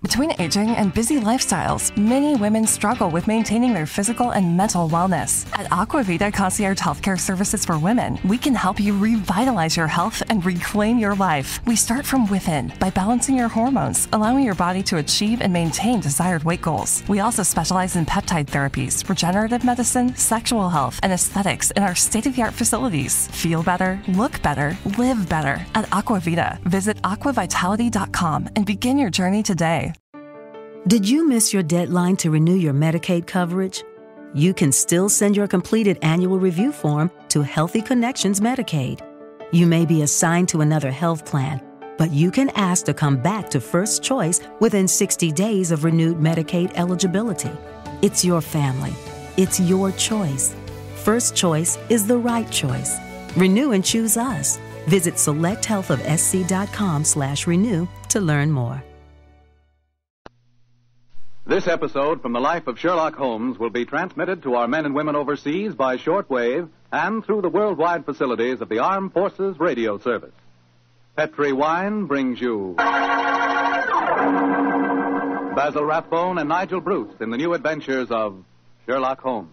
Between aging and busy lifestyles, many women struggle with maintaining their physical and mental wellness. At Aquavita Concierge Healthcare Services for Women, we can help you revitalize your health and reclaim your life. We start from within by balancing your hormones, allowing your body to achieve and maintain desired weight goals. We also specialize in peptide therapies, regenerative medicine, sexual health, and aesthetics in our state-of-the-art facilities. Feel better, look better, live better at Aquavita. Visit aquavitality.com and begin your journey today. Did you miss your deadline to renew your Medicaid coverage? You can still send your completed annual review form to Healthy Connections Medicaid. You may be assigned to another health plan, but you can ask to come back to First Choice within 60 days of renewed Medicaid eligibility. It's your family. It's your choice. First Choice is the right choice. Renew and choose us. Visit selecthealthofsc.com/renew to learn more. This episode from the life of Sherlock Holmes will be transmitted to our men and women overseas by shortwave and through the worldwide facilities of the Armed Forces Radio Service. Petri Wine brings you Basil Rathbone and Nigel Bruce in the new adventures of Sherlock Holmes.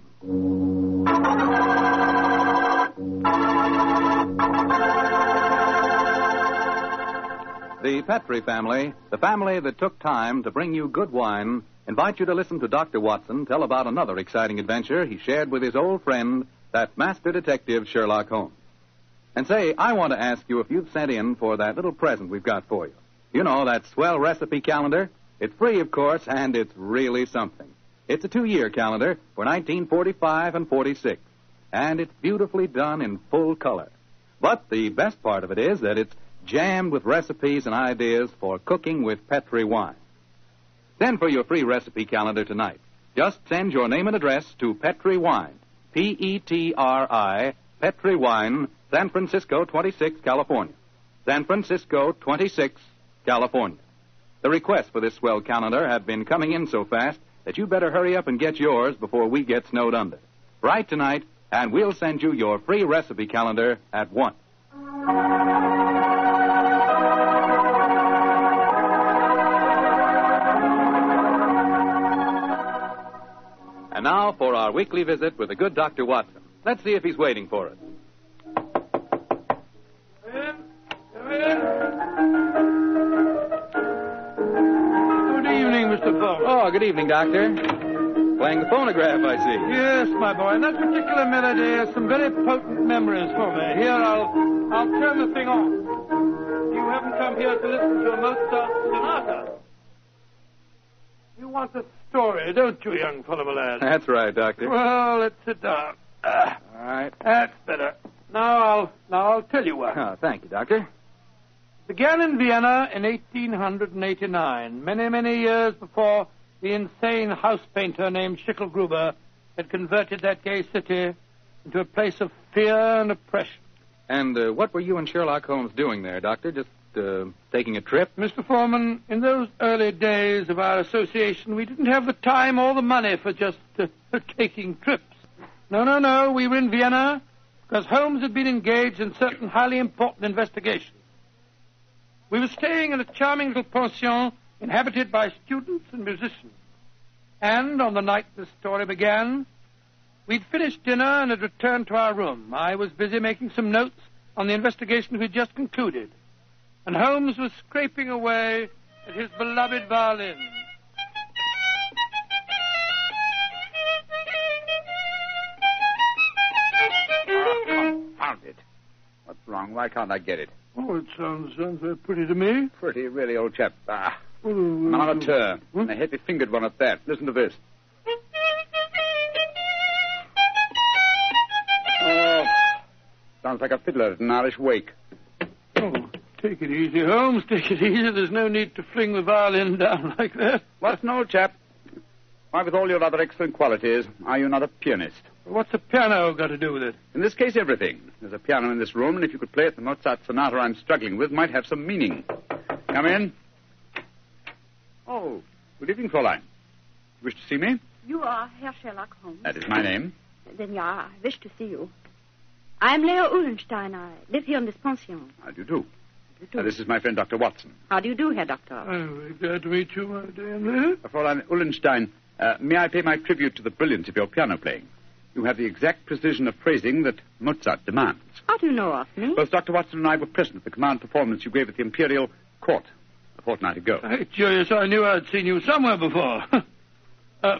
The Petri family, the family that took time to bring you good wine, invite you to listen to Dr. Watson tell about another exciting adventure he shared with his old friend, that master detective Sherlock Holmes. And say, I want to ask you if you've sent in for that little present we've got for you. You know, that swell recipe calendar. It's free, of course, and it's really something. It's a 2-year calendar for 1945 and 46, and it's beautifully done in full color. But the best part of it is that it's jammed with recipes and ideas for cooking with Petri wine. Send for your free recipe calendar tonight. Just send your name and address to Petri Wine, P-E-T-R-I, Petri Wine, San Francisco 26, California. San Francisco 26, California. The requests for this swell calendar have been coming in so fast that you better hurry up and get yours before we get snowed under. Write tonight, and we'll send you your free recipe calendar at once. And now for our weekly visit with the good Dr. Watson. Let's see if he's waiting for us. Come in. Good evening, Mr. Fogg. Oh, good evening, Doctor. Playing the phonograph, I see. Yes, my boy. And that particular melody has some very potent memories for me. Here, I'll turn the thing on. You haven't come here to listen to a Mozart sonata. You want a story, don't you, young fellow, my lad? That's right, Doctor. Well, let's sit down. All right. That's better. Now I'll tell you what. Oh, thank you, Doctor. It began in Vienna in 1889, many, many years before the insane house painter named Schicklgruber had converted that gay city into a place of fear and oppression. And what were you and Sherlock Holmes doing there, Doctor? Just taking a trip? Mr. Foreman, in those early days of our association, we didn't have the time or the money for just taking trips. No. We were in Vienna because Holmes had been engaged in certain highly important investigations. We were staying in a charming little pension inhabited by students and musicians. And on the night the story began, we'd finished dinner and had returned to our room. I was busy making some notes on the investigation we'd just concluded, and Holmes was scraping away at his beloved violin. Confound it. What's wrong? Why can't I get it? Oh, it sounds very pretty to me. Pretty, really, old chap. An amateur. And a heavy-fingered one at that. Listen to this. Oh, sounds like a fiddler at an Irish wake. Oh, take it easy, Holmes. Take it easy. There's no need to fling the violin down like that. What's an old chap? Why, with all your other excellent qualities, are you not a pianist? What's a piano got to do with it? In this case, everything. There's a piano in this room, and if you could play it, the Mozart sonata I'm struggling with might have some meaning. Come in. Oh, good evening, Fräulein. You wish to see me? You are Herr Sherlock Holmes. That is my name. Then, yeah, I wish to see you. I'm Leo Uhlenstein. I live here in this pension. How do you do? This is my friend, Dr. Watson. How do you do, Herr Doctor? I'm very glad to meet you, my dear lady. Fräulein Ullenstein, may I pay my tribute to the brilliance of your piano playing? You have the exact precision of phrasing that Mozart demands. How do you know of me? Both Dr. Watson and I were present at the command performance you gave at the Imperial Court a fortnight ago. Curious, I knew I'd seen you somewhere before.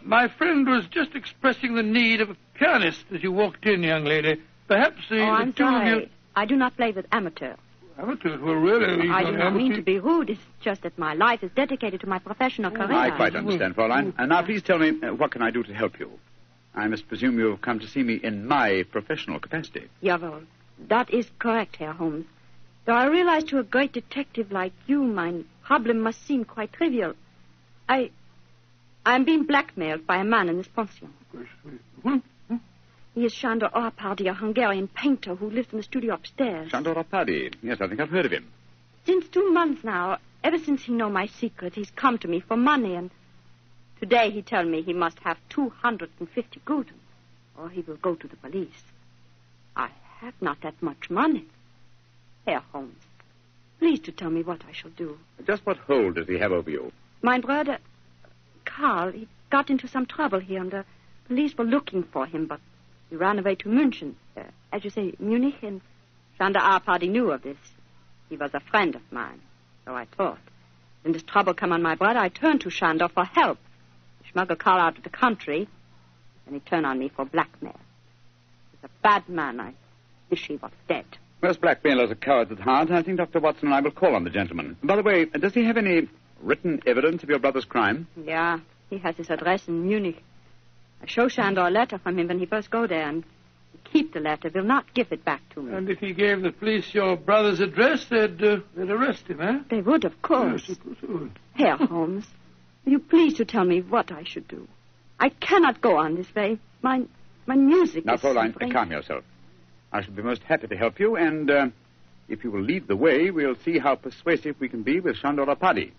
My friend was just expressing the need of a pianist as you walked in, young lady. Perhaps I'm sorry. I do not play with amateurs. Amateurs? Well, really? I do not mean to be rude. It's just that my life is dedicated to my professional career. I quite understand, Fräulein. And now, please tell me, what can I do to help you? I must presume you have come to see me in my professional capacity. Jawohl. That is correct, Herr Holmes. Though I realize to a great detective like you, my problem must seem quite trivial. I am being blackmailed by a man in this pension. He is Sándor Árpády, a Hungarian painter who lives in the studio upstairs. Sándor Árpády. Yes, I think I've heard of him. Since 2 months now, ever since he know my secret, he's come to me for money, and today he tell me he must have 250 gulden, or he will go to the police. I have not that much money. Herr Holmes, please to tell me what I shall do. Just what hold does he have over you? My brother, Karl, he got into some trouble here, and the police were looking for him, but he ran away to München, as you say, Munich, and Sándor Árpády knew of this. He was a friend of mine, so I thought. When this trouble come on my brother, I turned to Sándor for help. He smuggled Karl out of the country, and he turned on me for blackmail. He's a bad man. I wish he was dead. Most blackmailers are cowards at heart. I think Dr. Watson and I will call on the gentleman. By the way, does he have any written evidence of your brother's crime? Yeah, he has his address in Munich. I show Sándor a letter from him when he first go there, and he keep the letter, will not give it back to me. And if he gave the police your brother's address, they'd arrest him, eh? They would, of course. Yes, of course they would. Herr Holmes, will you please to tell me what I should do? I cannot go on this way. My music Now, is Fräulein, suffering. calm yourself. I shall be most happy to help you, and if you will lead the way, we'll see how persuasive we can be with Sándor Árpády.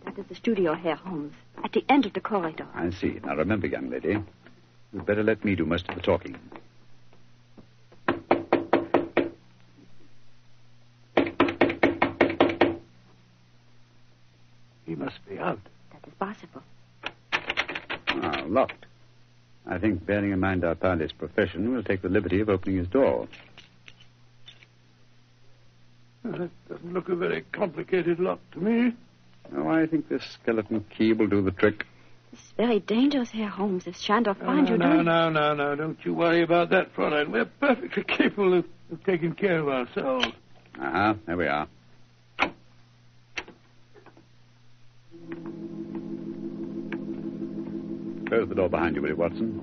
That is the studio, Herr Holmes, at the end of the corridor. I see. Now, remember, young lady, you'd better let me do most of the talking. He must be out. That is possible. Ah, locked. I think, bearing in mind Árpády's profession, we'll take the liberty of opening his door. Well, that doesn't look a very complicated lock to me. Oh, I think this skeleton key will do the trick. It's very dangerous, Herr Holmes, if Sándor finds you No, doing... no. Don't you worry about that, Fräulein. We're perfectly capable of taking care of ourselves. Ah, there we are. Close the door behind you, will you, Watson?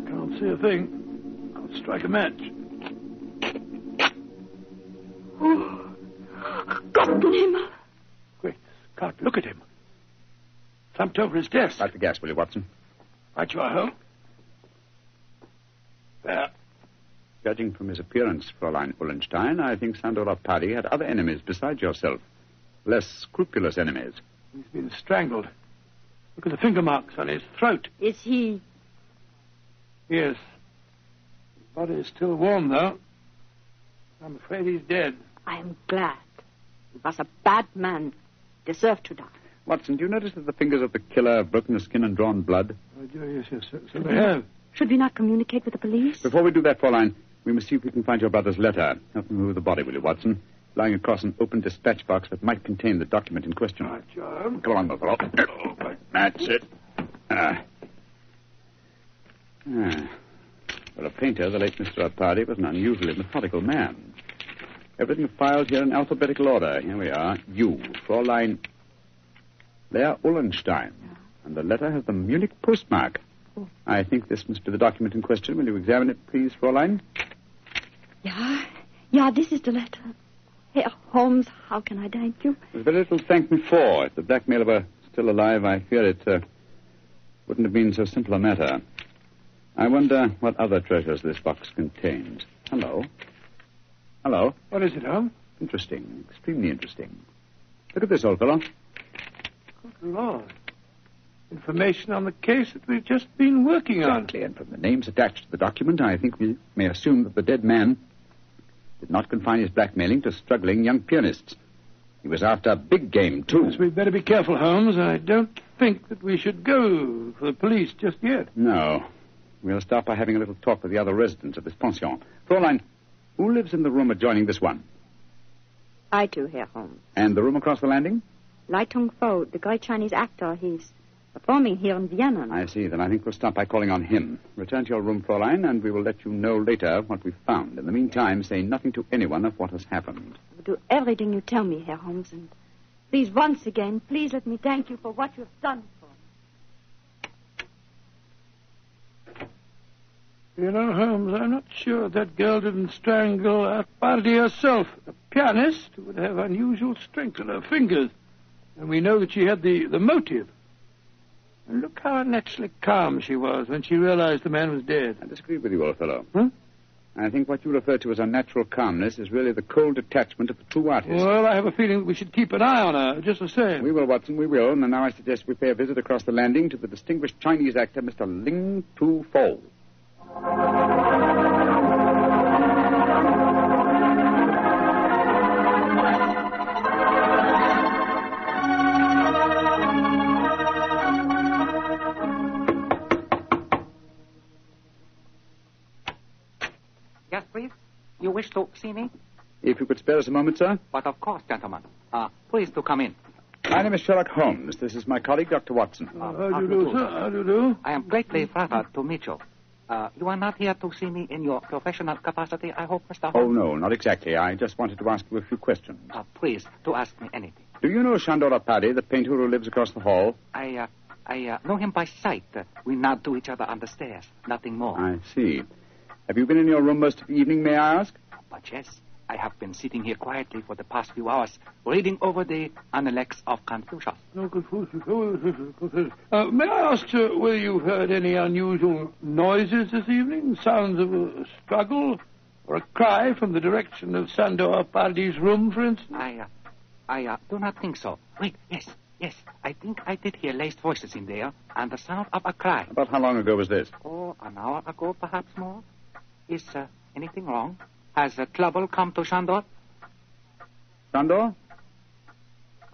Can't see a thing. I'll strike a match. Oh, Gott in Himmel. Great Scott, look at him. Thumped over his desk. Light the gas, will you, Watson? Right you are, Holmes. There. Judging from his appearance, Fräulein Ullenstein, I think Sándor Árpády had other enemies besides yourself. Less scrupulous enemies. He's been strangled. Look at the finger marks on his throat. Is he... Yes. His body is still warm, though. I'm afraid he's dead. I am glad. He was a bad man. Deserved to die. Watson, do you notice that the fingers of the killer have broken the skin and drawn blood? Oh, yes, so they have. Should we not communicate with the police? Before we do that, Fräulein, we must see if we can find your brother's letter. Help me move the body, will you, Watson? Lying across an open dispatch box that might contain the document in question. Right, John. Come on, my fellow. That's it. For a painter, the late Mr. Árpády was an unusually methodical man. Everything filed here in alphabetical order. Here we are. You, Fräulein Leah Ullenstein. And the letter has the Munich postmark. I think this must be the document in question. Will you examine it, please, Fräulein? Yeah, this is the letter. Herr Holmes, how can I thank you? There's very little to thank me for. If the blackmailer were still alive, I fear it wouldn't have been so simple a matter. I wonder what other treasures this box contains. Hello? What is it, Holmes? Interesting. Extremely interesting. Look at this, old fellow. Good Lord. Information on the case that we've just been working on. Exactly, and from the names attached to the document, I think we may assume that the dead man did not confine his blackmailing to struggling young pianists. He was after big game, too. Yes, we'd better be careful, Holmes. I don't think that we should go for the police just yet. No. We'll start by having a little talk with the other residents of this pension. Fraulein, who lives in the room adjoining this one? I do, Herr Holmes. And the room across the landing? Lai Tung-fo, the great Chinese actor, he's performing here in Vienna. I see. Then I think we'll start by calling on him. Return to your room, Fraulein, and we will let you know later what we've found. In the meantime, say nothing to anyone of what has happened. I will do everything you tell me, Herr Holmes, and please, once again, please let me thank you for what you have done for me. You know, Holmes, I'm not sure that girl didn't strangle Arpadi herself. A pianist would have unusual strength in her fingers, and we know that she had the motive. And look how naturally calm she was when she realized the man was dead. I disagree with you, old fellow. Huh? I think what you refer to as unnatural calmness is really the cold detachment of the true artist. Well, I have a feeling that we should keep an eye on her, just the same. We will, Watson, we will. And now I suggest we pay a visit across the landing to the distinguished Chinese actor, Mr. Ling Tu-fo. Yes, please. You wish to see me? If you could spare us a moment, sir. But of course, gentlemen. Please do come in. My name is Sherlock Holmes. This is my colleague, Dr. Watson. How do you do, sir? How do you do? I am greatly flattered to meet you. You are not here to see me in your professional capacity, I hope, Mr. Oh, Holmes? no, not exactly. I just wanted to ask you a few questions. Please, to ask me anything. Do you know Shandor Apadi, the painter who lives across the hall? I know him by sight. We nod to each other on the stairs. Nothing more. I see. Have you been in your room most of the evening, may I ask? But yes, I have been sitting here quietly for the past few hours, reading over the Analects of Confucius. No, Confucius. May I ask, sir, whether you've heard any unusual noises this evening? Sounds of a struggle or a cry from the direction of Sandor Apadi's room, for instance? I do not think so. Wait, yes. I think I did hear laced voices in there and the sound of a cry. About how long ago was this? Oh, an hour ago, perhaps more. Is anything wrong? Has trouble come to Shandor? Shandor?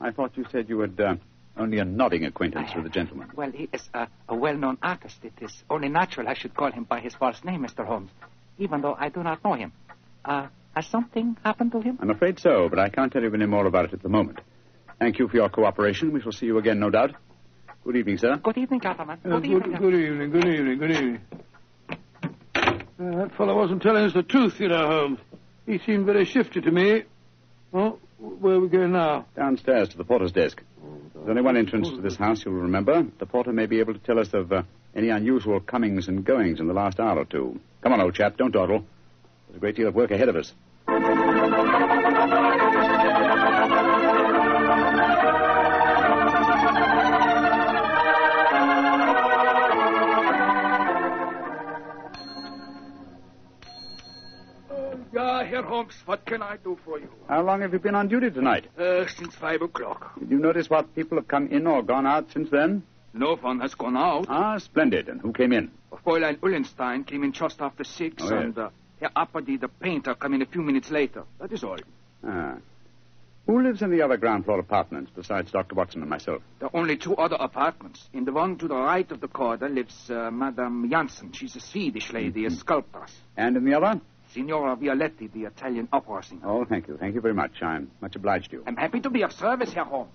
I thought you said you had only a nodding acquaintance with the gentleman. Well, he is a well-known artist. It is only natural I should call him by his false name, Mr. Holmes, even though I do not know him. Has something happened to him? I'm afraid so, but I can't tell you any more about it at the moment. Thank you for your cooperation. We shall see you again, no doubt. Good evening, sir. Good evening, gentlemen. Good evening. That fellow wasn't telling us the truth, you know, Holmes. He seemed very shifty to me. Oh, where are we going now? Downstairs to the porter's desk. There's only one entrance to this house, you'll remember. The porter may be able to tell us of any unusual comings and goings in the last hour or two. Come on, old chap, don't dawdle. There's a great deal of work ahead of us. Herr Holmes, what can I do for you? How long have you been on duty tonight? Since 5 o'clock. Did you notice what people have come in or gone out since then? No one has gone out. Ah, splendid. And who came in? Fräulein Ullenstein came in just after 6, Oh, yes. and Herr Apadi, the painter, came in a few minutes later. That is all. Ah. Who lives in the other ground floor apartments besides Dr. Watson and myself? There are only 2 other apartments. In the one to the right of the corridor lives Madame Janssen. She's a Swedish lady, a sculptress. And in the other? Signora Violetti, the Italian opera singer. Oh, thank you. Thank you very much. I'm much obliged to you. I'm happy to be of service, Herr Holmes.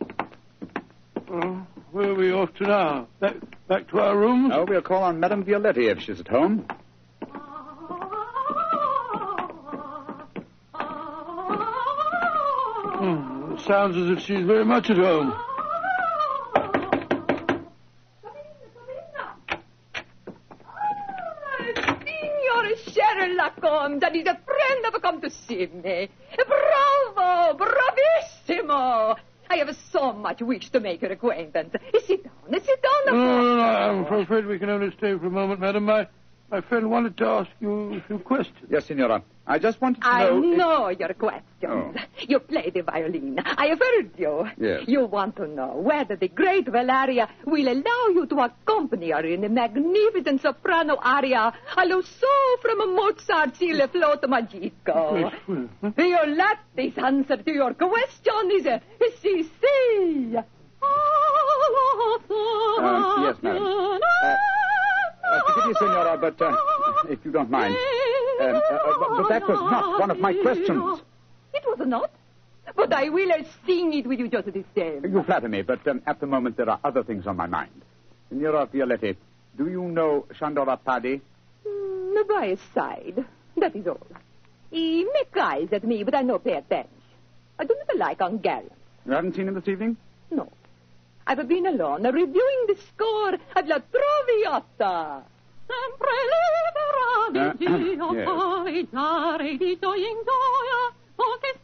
Where are we off to now? Back to our rooms? Oh, we'll call on Madame Violetti if she's at home. It sounds as if she's very much at home. Sherlock Holmes, that is a friend have come to see me. Bravo! Bravissimo! I have so much wish to make your acquaintance. Sit down. No, I'm afraid we can only stay for a moment, madam. My My friend wanted to ask you a few questions. Yes, Signora. I just wanted to I know... know your questions. Oh. You play the violin. I have heard you. Yes. You want to know whether the great Valeria will allow you to accompany her in the magnificent soprano aria allo so from Mozart's Il Flauto Magico. Your latest answer to your question is si, si. Yes, madam. Forgive me, Signora, but if you don't mind. But that was not one of my questions. It was not. But I will sing it with you just the same. You flatter me, but at the moment there are other things on my mind. Signora Violetti, do you know Shandora Paddy? By his side. That is all. He makes eyes at me, but I no pay attention. I do not like Hungarians. You haven't seen him this evening? No. I've been alone, reviewing the score of La Traviata. Sempre libera di Dio, puoi dare di gioia in gioia, che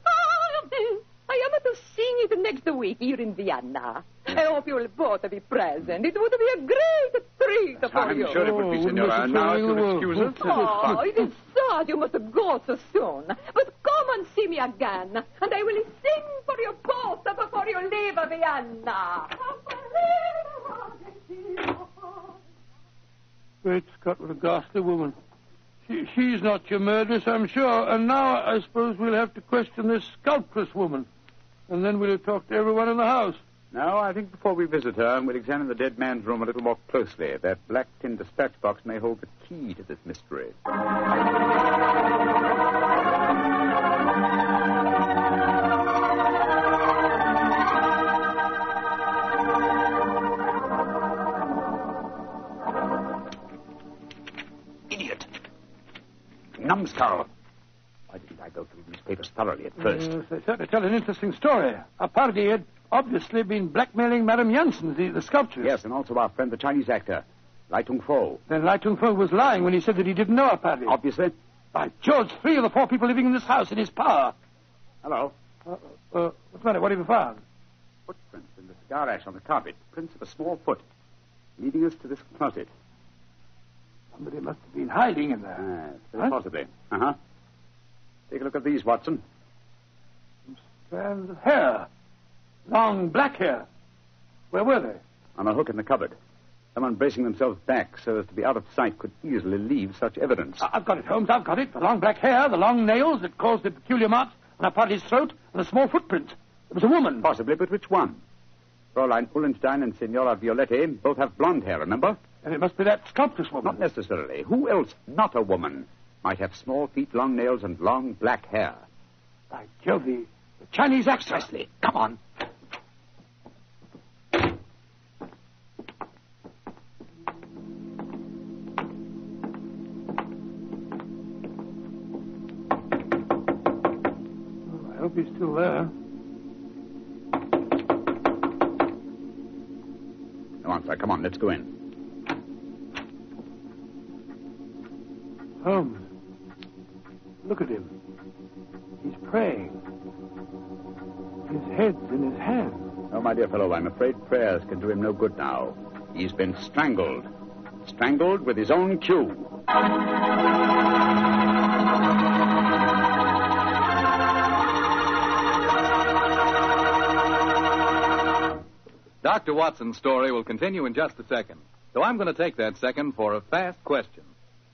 I am to sing it next week here in Vienna. I hope you'll both be present. It would be a great treat for you. I'm sure it would be, Signora. Now, if you'll excuse us, Oh, it is sad you must go so soon. But come and see me again, and I will sing for you both before you leave Vienna. Great Scott, what a ghastly woman. She's not your murderess, I'm sure. And now I suppose we'll have to question this sculptress woman. And then we'll talk to everyone in the house. No, I think before we visit her, we'll examine the dead man's room a little more closely. That black tin dispatch box may hold the key to this mystery. Idiot! Numbskull! Why didn't I go through these papers thoroughly at first? Yes, they certainly tell an interesting story. Our party had obviously been blackmailing Madame Janssen, the sculptress. Yes, and also our friend, the Chinese actor, Lai Tung-fo. Then Lai Tung-fo was lying when he said that he didn't know our party. Obviously. By George, 3 of the 4 people living in this house in his power. Hello. What's the matter? What have you found? Footprints in the cigar ash on the carpet. Prints of a small foot. Leading us to this closet. Somebody must have been hiding in there. Very possibly. Uh-huh. Take a look at these, Watson. Some strands of hair. Long black hair. Where were they? On a hook in the cupboard. Someone bracing themselves back so as to be out of sight could easily leave such evidence. I've got it, Holmes. I've got it. The long black hair, the long nails that caused the peculiar marks on our party's throat, and a small footprint. It was a woman. Possibly, but which one? Fräulein Ullenstein and Signora Violetti both have blonde hair, remember? And it must be that sculptress woman. Not necessarily. Who else, not a woman, might have small feet, long nails, and long black hair? By Jove, the Chinese actress. Precisely. Come on. I hope he's still there. No answer. Come on, let's go in. Holmes, look at him. He's praying. His head's in his hand. Oh, my dear fellow, I'm afraid prayers can do him no good now. He's been strangled. Strangled with his own cue. Dr. Watson's story will continue in just a second. So I'm going to take that second for a fast question.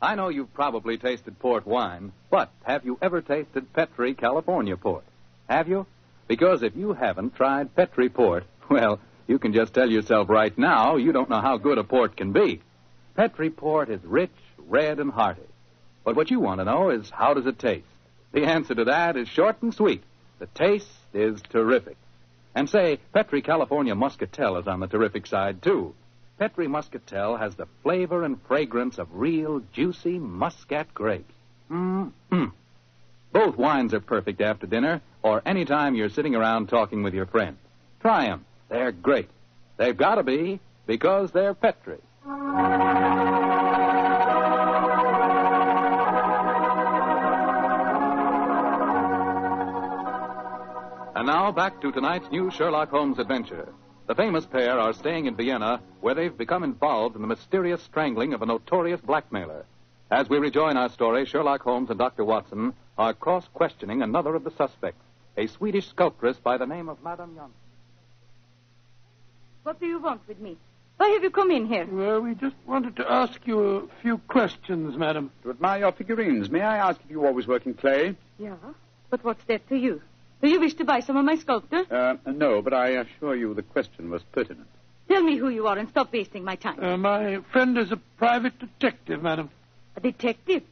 I know you've probably tasted port wine, but have you ever tasted Petri California port? Have you? Because if you haven't tried Petri port, well, you can just tell yourself right now you don't know how good a port can be. Petri port is rich, red, and hearty. But what you want to know is, how does it taste? The answer to that is short and sweet. The taste is terrific. And say, Petri California Muscatel is on the terrific side, too. Petri Muscatel has the flavor and fragrance of real, juicy Muscat grapes. Both wines are perfect after dinner or any time you're sitting around talking with your friends. Try them. They're great. They've got to be, because they're Petri. And now, back to tonight's new Sherlock Holmes adventure. The famous pair are staying in Vienna, where they've become involved in the mysterious strangling of a notorious blackmailer. As we rejoin our story, Sherlock Holmes and Dr. Watson are cross-questioning another of the suspects, a Swedish sculptress by the name of Madame Janssen. What do you want with me? Why have you come in here? Well, we just wanted to ask you a few questions, madam. To admire your figurines, may I ask if you always work in clay? Yeah, but what's that to you? Do you wish to buy some of my sculpture? No, but I assure you the question was pertinent. Tell me who you are and stop wasting my time. My friend is a private detective, madam. A detective?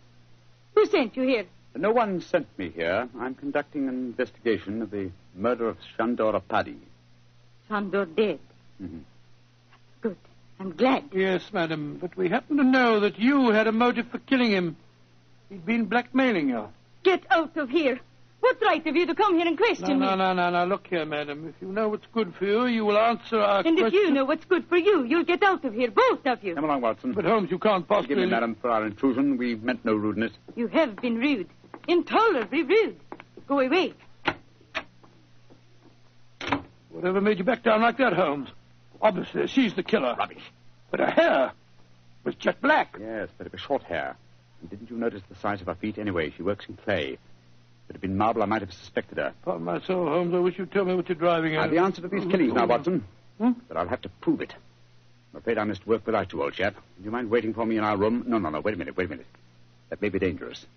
Who sent you here? No one sent me here. I'm conducting an investigation of the murder of Shandor Apadi. Shandor dead? Mm-hmm. Good. I'm glad. Yes, madam, but we happen to know that you had a motive for killing him. He'd been blackmailing you. Get out of here. What right have you to come here and question me? No. Look here, madam. If you know what's good for you, you will answer our question. And if you know what's good for you, you'll get out of here, both of you. Come along, Watson. But, Holmes, you can't possibly... Forgive me, madam, for our intrusion. We've meant no rudeness. You have been rude. Intolerably rude. Go away. Whatever made you back down like that, Holmes? Obviously, she's the killer. Rubbish. But her hair was jet black. Yes, but it was short hair. And didn't you notice the size of her feet? Anyway, she works in clay. If it had been marble, I might have suspected her. Upon my soul, Holmes, I wish you'd tell me what you're driving at. I've the answer to these killings now, Watson. But I'll have to prove it. I'm afraid I must work without you, old chap. Do you mind waiting for me in our room? No. Wait a minute. That may be dangerous.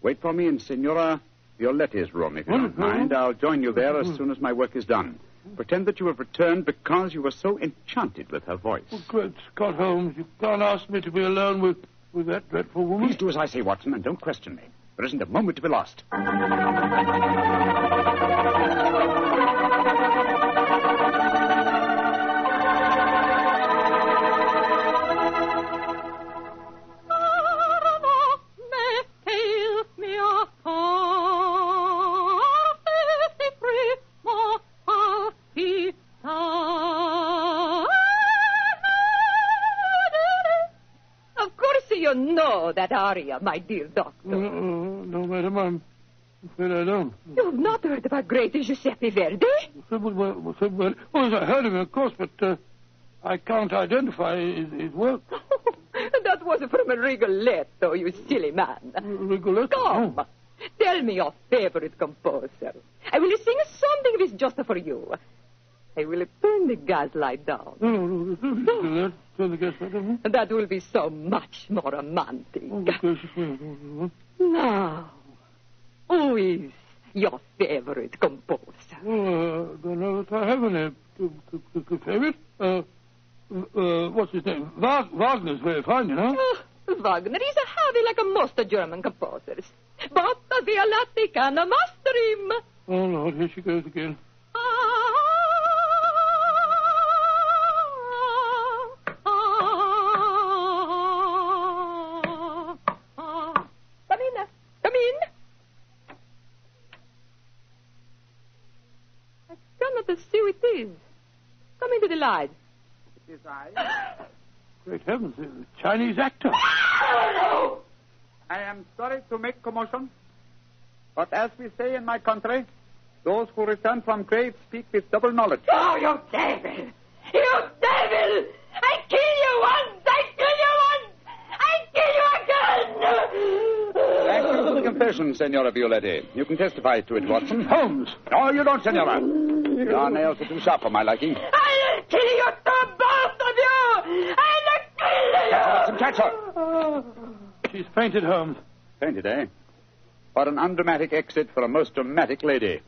Wait for me in Signora Violetti's room, if you don't mind. I'll join you there as soon as my work is done. Pretend that you have returned because you were so enchanted with her voice. Oh, good Scott, Holmes. You can't ask me to be alone with that dreadful woman. Please do as I say, Watson, and don't question me. There isn't a moment to be lost. You know that aria, my dear doctor. No, madam, I'm afraid I don't. You've not heard of our great Giuseppe Verdi? Well, I heard of him, of course, but I can't identify his work. That was from a Rigoletto, you silly man. Rigoletto? Come, tell me your favorite composer. I will sing something of his just for you. I will turn the gas light down. No. Turn the gas light down. That will be so much more romantic. Now, who is your favorite composer? I don't know if I have any favorite. What's his name? Wagner's very fine, you know. Wagner is a heavy like most German composers. But the Violatti can master him. Oh, Lord, here she goes again. See who it is. Come into the light. It is I. Great heavens, it's a Chinese actor. I am sorry to make commotion, but as we say in my country, those who return from grave speak with double knowledge. Oh, you devil! You devil! I kill you once! I kill you again! Thank you for the confession, Senora Violetti. You can testify to it, Watson. Holmes! No, you don't, Senora. Your nails are too sharp for my liking. I'll kill you too, both of you! I'll kill you! Watson, catch her. She's fainted, Holmes. Fainted, eh? What an undramatic exit for a most dramatic lady.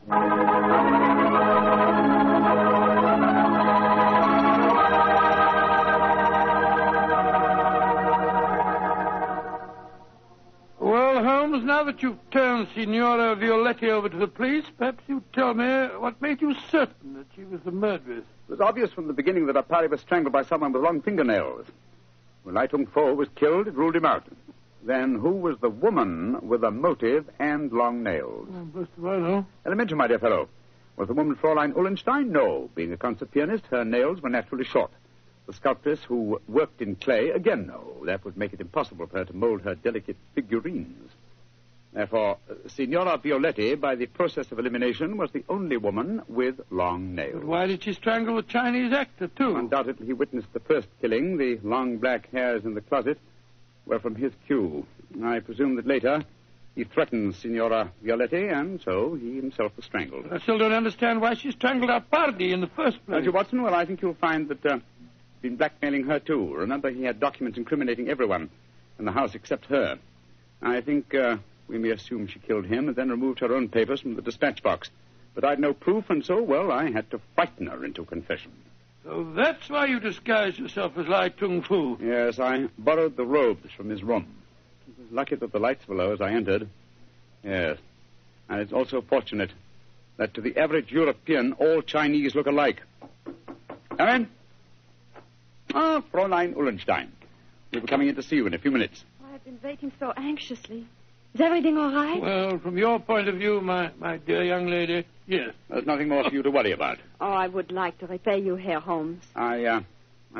Well, Holmes, now that you've turned Signora Violetti over to the police, perhaps you'd tell me what made you certain that she was the murderess. It was obvious from the beginning that Apari was strangled by someone with long fingernails. When Lai Tung Fo was killed, it ruled him out. Then who was the woman with a motive and long nails? Best of I know. Elementary, my dear fellow. Was the woman Fräulein Ullenstein? No. Being a concert pianist, her nails were naturally short. The sculptress who worked in clay? Again, no. That would make it impossible for her to mold her delicate figurines. Therefore, Signora Violetti, by the process of elimination, was the only woman with long nails. But why did she strangle the Chinese actor, too? Undoubtedly, he witnessed the first killing, the long black hairs in the closet, Well, from his cue, I presume that later he threatened Signora Violetti, and so he himself was strangled. I still don't understand why she strangled our party in the first place. Nigel Watson, well, I think you'll find that he's been blackmailing her, too. Remember, he had documents incriminating everyone in the house except her. I think we may assume she killed him and then removed her own papers from the dispatch box. But I'd no proof, and so, well, I had to frighten her into confession. So that's why you disguised yourself as Lai Tung Fu. Yes, I borrowed the robes from his room. It was lucky that the lights were low as I entered. Yes. And it's also fortunate that to the average European, all Chinese look alike. Come in. Ah, Fräulein Ullenstein. We'll be coming in to see you in a few minutes. I've been waiting so anxiously. Is everything all right? Well, from your point of view, my dear young lady, yes. There's nothing more for you to worry about. Oh, I would like to repay you, Herr Holmes. I've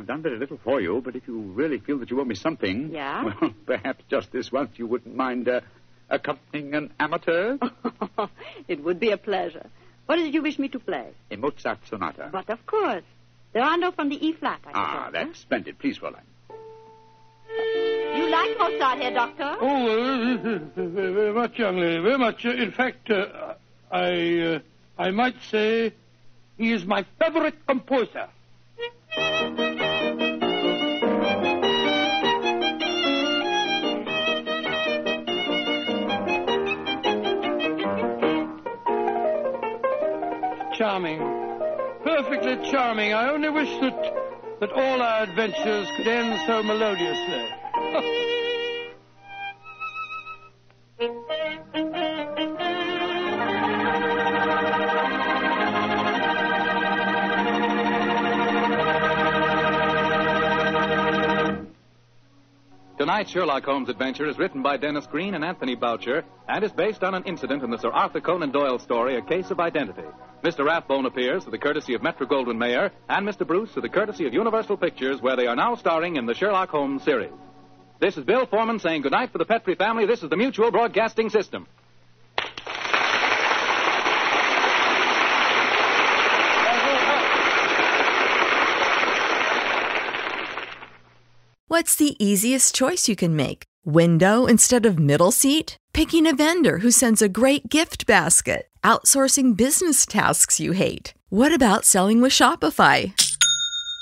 done very little for you, but if you really feel that you owe me something... Yeah? Well, perhaps just this once you wouldn't mind accompanying an amateur. It would be a pleasure. What did you wish me to play? A Mozart sonata. But of course. The rondo from the E-flat, I suppose. That's splendid. Please, Fräulein. You like Mozart, Herr Doctor? Oh, very much, young lady, very much. In fact, I might say he is my favorite composer. Charming. Perfectly charming. I only wish that all our adventures could end so melodiously. Tonight's Sherlock Holmes adventure is written by Dennis Green and Anthony Boucher and is based on an incident in the Sir Arthur Conan Doyle story, A Case of Identity. Mr. Rathbone appears through the courtesy of Metro-Goldwyn-Mayer and Mr. Bruce through the courtesy of Universal Pictures, where they are now starring in the Sherlock Holmes series. This is Bill Foreman saying goodnight for the Petrie family. This is the Mutual Broadcasting System. What's the easiest choice you can make? Window instead of middle seat? Picking a vendor who sends a great gift basket? Outsourcing business tasks you hate? What about selling with Shopify?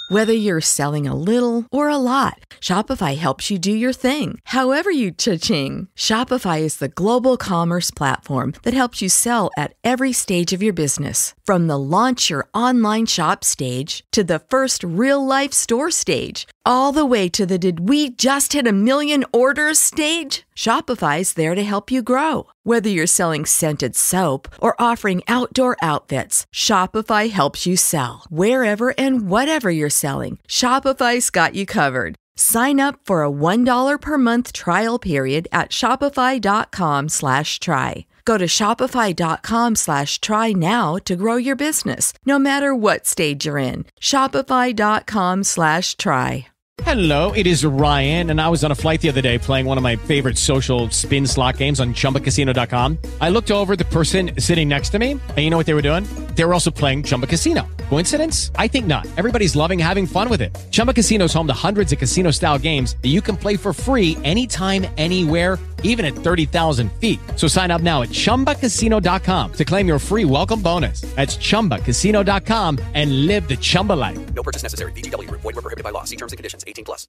Whether you're selling a little or a lot, Shopify helps you do your thing, however you cha-ching. Shopify is the global commerce platform that helps you sell at every stage of your business. From the launch your online shop stage to the first real-life store stage, all the way to the did we just hit 1 million orders stage. Shopify's there to help you grow. Whether you're selling scented soap or offering outdoor outfits, Shopify helps you sell. Wherever and whatever you're selling, Shopify's got you covered. Sign up for a $1 per month trial period at shopify.com/try. Go to shopify.com/try now to grow your business, no matter what stage you're in. Shopify.com/try. Hello, it is Ryan, and I was on a flight the other day playing one of my favorite social spin slot games on ChumbaCasino.com. I looked over at the person sitting next to me, and you know what they were doing? They were also playing Chumba Casino. Coincidence? I think not. Everybody's loving having fun with it. Chumba Casino is home to hundreds of casino-style games that you can play for free anytime, anywhere, even at 30,000 feet. So sign up now at ChumbaCasino.com to claim your free welcome bonus. That's ChumbaCasino.com and live the Chumba life. No purchase necessary. VGW. Void where prohibited by law. See terms and conditions. 18+.